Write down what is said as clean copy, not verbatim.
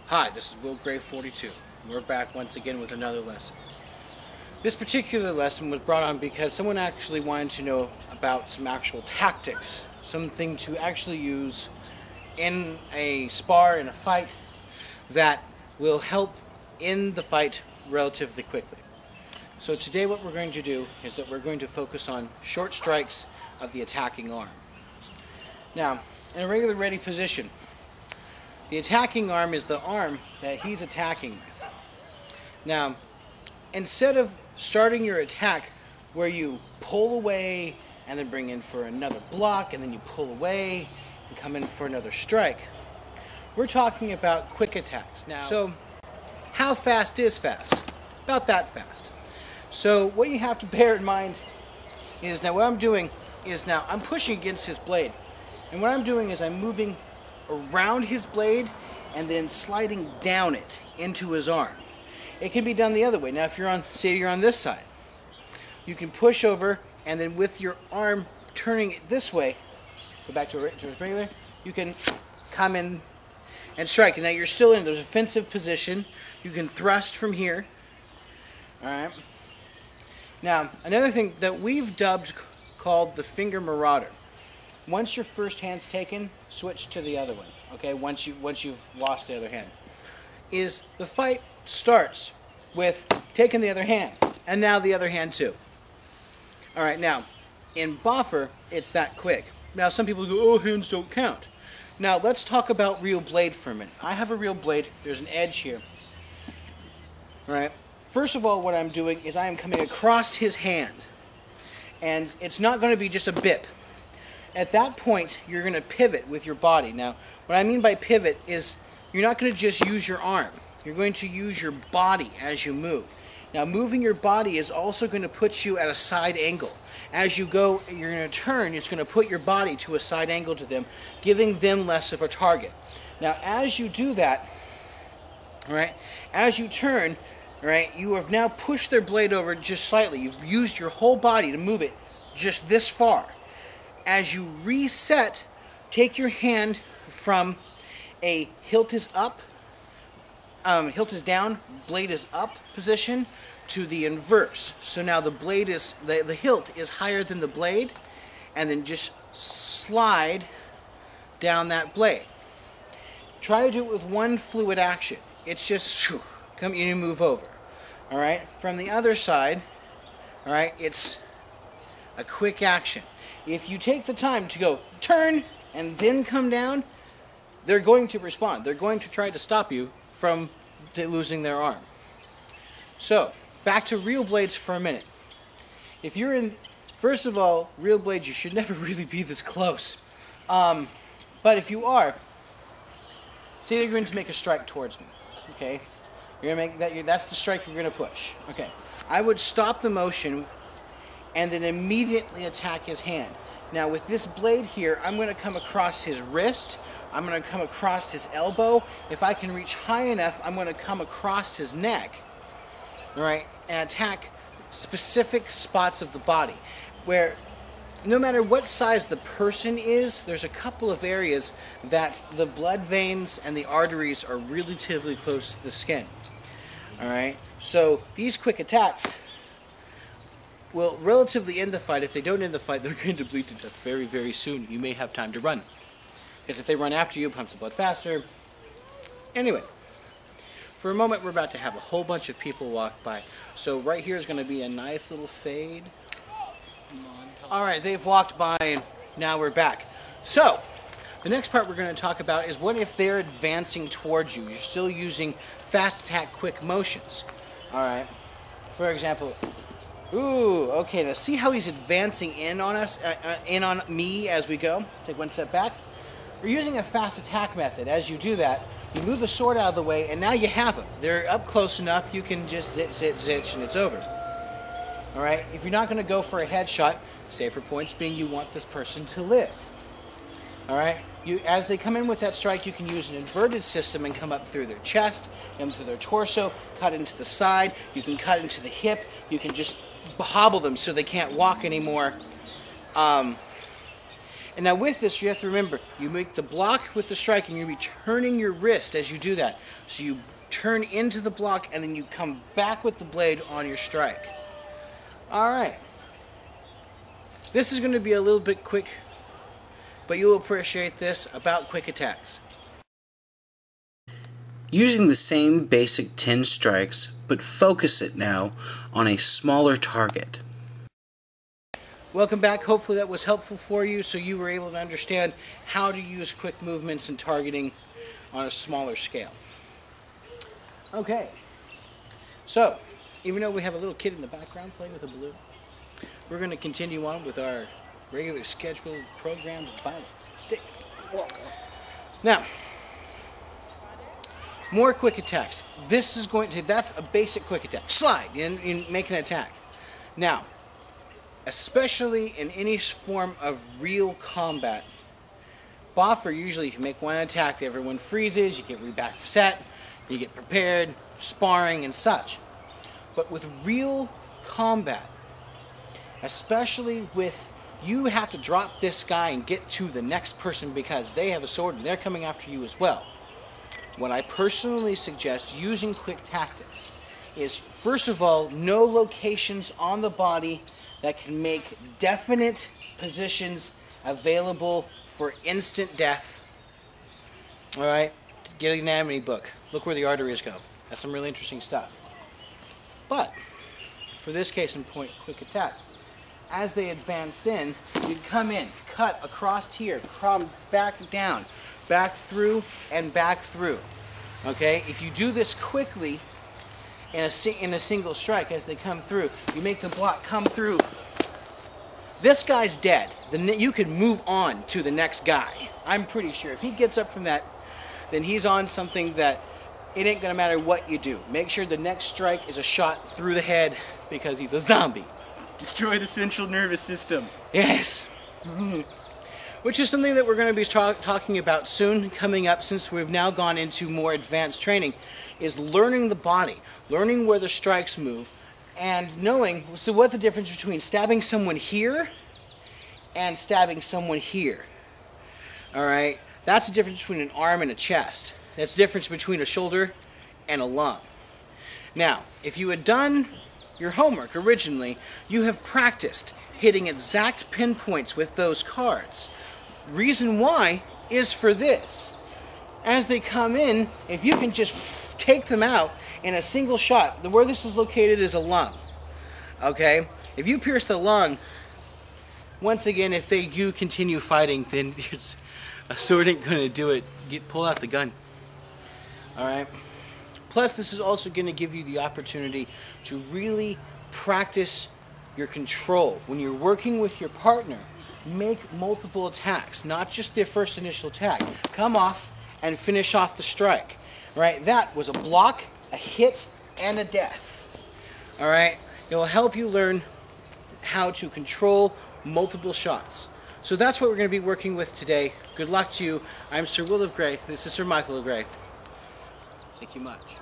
Hi, this is Will Gray 42. We're back once again with another lesson. This particular lesson was brought on because someone actually wanted to know about some actual tactics, something to actually use in a spar, in a fight, that will help in the fight relatively quickly. So today what we're going to do is that we're going to focus on short strikes of the attacking arm. Now, in a regular ready position, the attacking arm is the arm that he's attacking with. Now, instead of starting your attack where you pull away and then bring in for another block and then you pull away and come in for another strike, we're talking about quick attacks. Now, so how fast is fast? About that fast. So what you have to bear in mind is now what I'm doing is now I'm pushing against his blade. And what I'm doing is I'm moving around his blade and then sliding down it into his arm. It can be done the other way. Now if you're on, say you're on this side, you can push over and then with your arm turning it this way, go back to regular, you can come in and strike. And now you're still in the defensive position. You can thrust from here. Alright. Now another thing that we've dubbed called the finger marauder. Once your first hand's taken, switch to the other one. Okay, once you've lost the other hand, is the fight starts with taking the other hand, and now the other hand too. All right, now in Boffer, it's that quick. Now some people go, "Oh, hands don't count." Now let's talk about real blade for a minute. I have a real blade. There's an edge here. All right. First of all, what I'm doing is I am coming across his hand, and it's not going to be just a bip. At that point, you're going to pivot with your body. Now, what I mean by pivot is you're not going to just use your arm. You're going to use your body as you move. Now, moving your body is also going to put you at a side angle. As you go, you're going to turn. It's going to put your body to a side angle to them, giving them less of a target. Now, as you do that, all right, as you turn, all right, you have now pushed their blade over just slightly. You've used your whole body to move it just this far. As you reset, take your hand from a hilt is up, hilt is down, blade is up position to the inverse. So now the blade is, the hilt is higher than the blade, and then just slide down that blade. Try to do it with one fluid action. It's just, come in and move over. All right, from the other side, all right, it's a quick action. If you take the time to go turn and then come down, they're going to respond. They're going to try to stop you from losing their arm. So, back to real blades for a minute. If you're in, first of all, real blades, you should never really be this close. But if you are, say you're going to make a strike towards me, okay? You're going to make that. That's the strike you're going to push. Okay. I would stop the motion and then immediately attack his hand. Now with this blade here, I'm going to come across his wrist, I'm going to come across his elbow. If I can reach high enough, I'm going to come across his neck, all right, and attack specific spots of the body, where no matter what size the person is, there's a couple of areas that the blood veins and the arteries are relatively close to the skin, all right? So these quick attacks will relatively end the fight. If they don't end the fight, they're going to bleed to death very, very soon. You may have time to run. Because if they run after you, it pumps the blood faster. Anyway, for a moment, we're about to have a whole bunch of people walk by. So right here is going to be a nice little fade. Alright, they've walked by and now we're back. So, the next part we're going to talk about is what if they're advancing towards you. You're still using fast attack, quick motions. Alright, for example, ooh, okay, now see how he's advancing in on us, in on me as we go? Take one step back. We're using a fast attack method. As you do that, you move the sword out of the way, and now you have them. They're up close enough, you can just zit, zit, zitch, and it's over. Alright, if you're not going to go for a headshot, say for points being you want this person to live. Alright, as they come in with that strike, you can use an inverted system and come up through their chest, come through their torso, cut into the side, you can cut into the hip, you can just hobble them so they can't walk anymore. And now with this, you have to remember, you make the block with the strike, and you'll be turning your wrist as you do that. So you turn into the block, and then you come back with the blade on your strike. Alright. This is going to be a little bit quick, but you'll appreciate this about quick attacks. Using the same basic 10 strikes, but focus it now on a smaller target. Welcome back. Hopefully that was helpful for you, so you were able to understand how to use quick movements and targeting on a smaller scale. Okay, so even though we have a little kid in the background playing with a balloon, we're going to continue on with our regular scheduled programs of violence. Stick. Now, more quick attacks. This is that's a basic quick attack. Slide and make an attack. Now, especially in any form of real combat, Boffer usually can make one attack, everyone freezes, you get back set, you get prepared, sparring and such. But with real combat, especially with, you have to drop this guy and get to the next person because they have a sword and they're coming after you as well. What I personally suggest using quick tactics is, first of all, know locations on the body that can make definite positions available for instant death. Alright, get an anatomy book. Look where the arteries go. That's some really interesting stuff. But, for this case in point, quick attacks, as they advance in, you come in, cut across here, come back down, back through, and back through. Okay, if you do this quickly, in a single strike as they come through, you make the block come through. This guy's dead. You can move on to the next guy. I'm pretty sure if he gets up from that, then he's on something that it ain't gonna matter what you do. Make sure the next strike is a shot through the head because he's a zombie. Destroy the central nervous system. Yes. Which is something that we're going to be talking about soon, coming up, since we've now gone into more advanced training, is learning the body, learning where the strikes move, and knowing, so what the difference between stabbing someone here and stabbing someone here. Alright? That's the difference between an arm and a chest. That's the difference between a shoulder and a lung. Now, if you had done your homework originally, you have practiced hitting exact pinpoints with those cards. Reason why is for this. As they come in, if you can just take them out in a single shot, where this is located is a lung. Okay? If you pierce the lung, once again, if you continue fighting, then a sword ain't gonna do it. Pull out the gun. Alright? Plus, this is also going to give you the opportunity to really practice your control. When you're working with your partner, make multiple attacks, not just their first initial attack. Come off and finish off the strike. Right? That was a block, a hit, and a death. Alright? It will help you learn how to control multiple shots. So that's what we're going to be working with today. Good luck to you. I'm Sir Will of Grey. This is Sir Michael of Grey. Thank you much.